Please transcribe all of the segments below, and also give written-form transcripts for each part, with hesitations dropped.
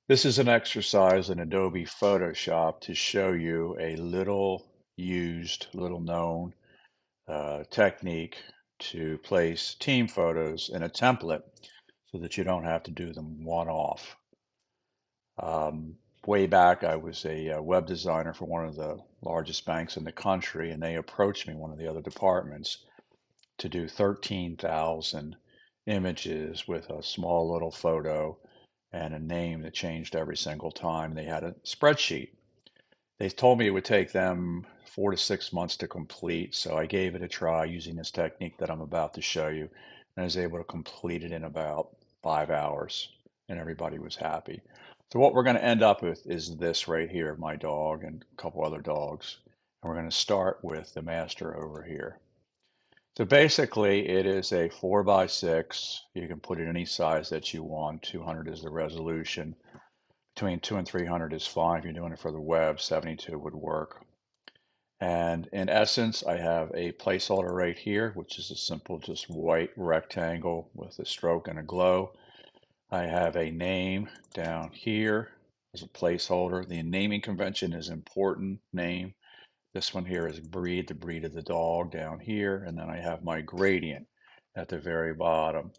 This is an exercise in Adobe Photoshop to show you a little used, little known technique to place team photos in a template so that you don't have to do them one off. Um, Way back, I was a web designer for one of the largest banks in the country, and they approached me, one of the other departments, to do 13,000 images with a small little photo and a name that changed every single time. They had a spreadsheet. They told me it would take them 4 to 6 months to complete, so I gave it a try using this technique that I'm about to show you, and I was able to complete it in about 5 hours, and everybody was happy. So what we're going to end up with is this right here, my dog and a couple other dogs, and we're going to start with the master over here. So basically, it is a 4 by 6. You can put it any size that you want. 200 is the resolution. Between 2 and 300 is fine. If you're doing it for the web, 72 would work. And in essence, I have a placeholder right here, which is a simple, just white rectangle with a stroke and a glow. I have a name down here as a placeholder. The naming convention is important. Name. This one here is breed, the breed of the dog down here. And then I have my gradient at the very bottom.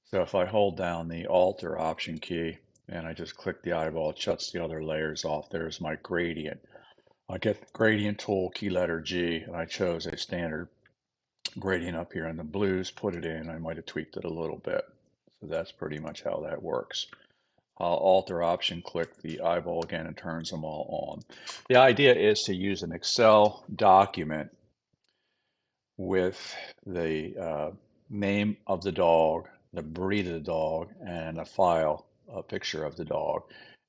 So if I hold down the Alt or Option key and I just click the eyeball, it shuts the other layers off. There's my gradient. I get the gradient tool, key letter G, and I chose a standard gradient up here in the blues, put it in. I might have tweaked it a little bit. So that's pretty much how that works. I'll Alt or Option click the eyeball again and turns them all on. The idea is to use an Excel document with the name of the dog, the breed of the dog, and a file, a picture of the dog,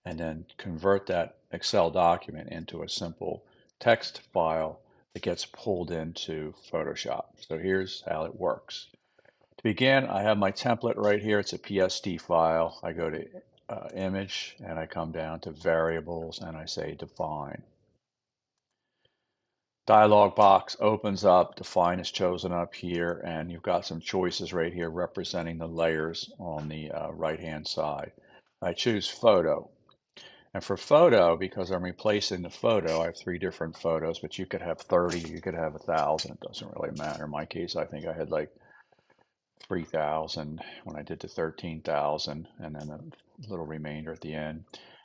and then convert that Excel document into a simple text file that gets pulled into Photoshop. So here's how it works. To begin, I have my template right here. It's a PSD file. I go to Image, and I come down to Variables, and I say Define. Dialog box opens up, define is chosen up here, and you've got some choices right here representing the layers on the right-hand side. I choose photo. And for photo, because I'm replacing the photo, I have 3 different photos, but you could have 30, you could have 1,000, it doesn't really matter. In my case, I think I had like 3,000 when I did the 13,000, and then a little remainder at the end.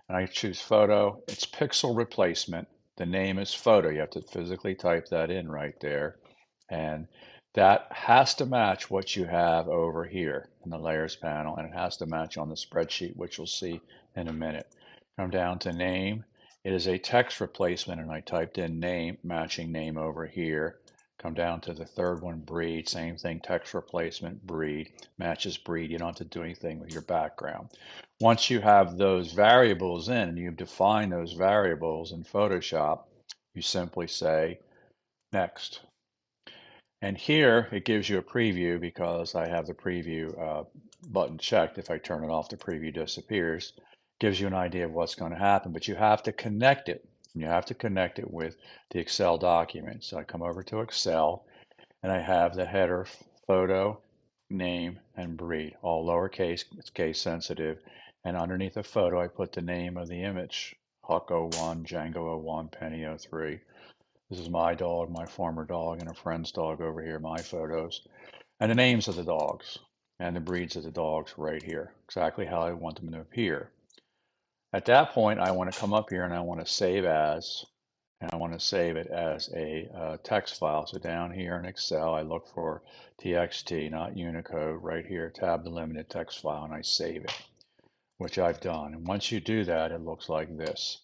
And I choose photo. It's pixel replacement. The name is photo. You have to physically type that in right there. And that has to match what you have over here in the layers panel, and it has to match on the spreadsheet, which you'll see in a minute. Come down to name. It is a text replacement, and I typed in name, matching name over here. Come down to the third one, breed, same thing, text replacement, breed, matches breed. You don't have to do anything with your background. Once you have those variables in and you've defined those variables in Photoshop, you simply say next. And here it gives you a preview because I have the preview button checked. If I turn it off, the preview disappears. Gives you an idea of what's going to happen, but you have to connect it. You have to connect it with the Excel document. So I come over to Excel and I have the header, photo, name, and breed, all lowercase, it's case sensitive. And underneath the photo, I put the name of the image, Huck01, Django01, Penny03. This is my dog, my former dog, and a friend's dog over here, my photos. And the names of the dogs and the breeds of the dogs right here, exactly how I want them to appear. At that point, I want to come up here and I want to save as, and I want to save it as a text file. So down here in Excel, I look for TXT, not Unicode, right here, tab delimited text file, and I save it, which I've done. And once you do that, it looks like this.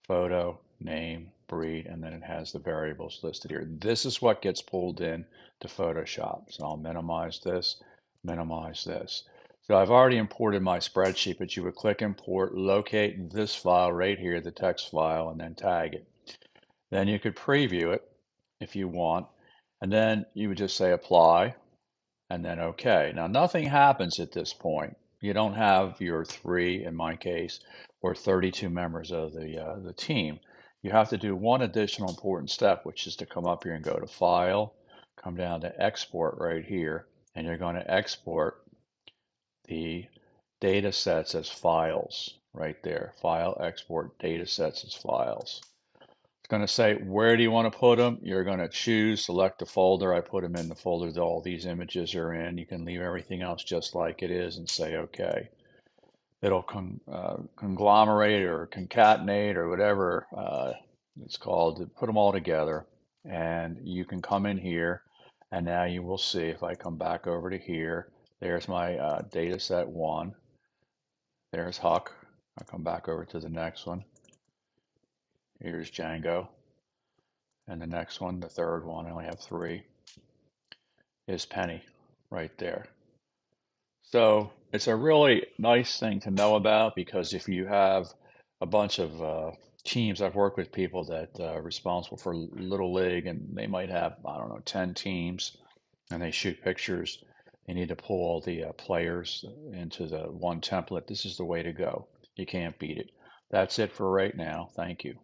Photo, name, breed, and then it has the variables listed here. This is what gets pulled in to Photoshop. So I'll minimize this, minimize this. So I've already imported my spreadsheet, but you would click import, locate this file right here, the text file, and then tag it. Then you could preview it if you want, and then you would just say apply, and then OK. Now nothing happens at this point. You don't have your 3, in my case, or 32 members of the team. You have to do one additional important step, which is to come up here and go to File, come down to Export right here, and you're going to export the data sets as files. right there. File, export, data sets as files. It's going to say, where do you want to put them? You're going to choose, select the folder. I put them in the folder that all these images are in. You can leave everything else just like it is and say, okay. It'll conglomerate or concatenate or whatever it's called to put them all together. And you can come in here and now you will see if I come back over to here, there's my data set one. There's Huck. I'll come back over to the next one. Here's Django. And the next one, the third one, I only have three, is Penny right there. So it's a really nice thing to know about because if you have a bunch of teams, I've worked with people that are responsible for Little League and they might have, I don't know, 10 teams and they shoot pictures. They need to pull all the players into the one template. This is the way to go. You can't beat it. That's it for right now. Thank you.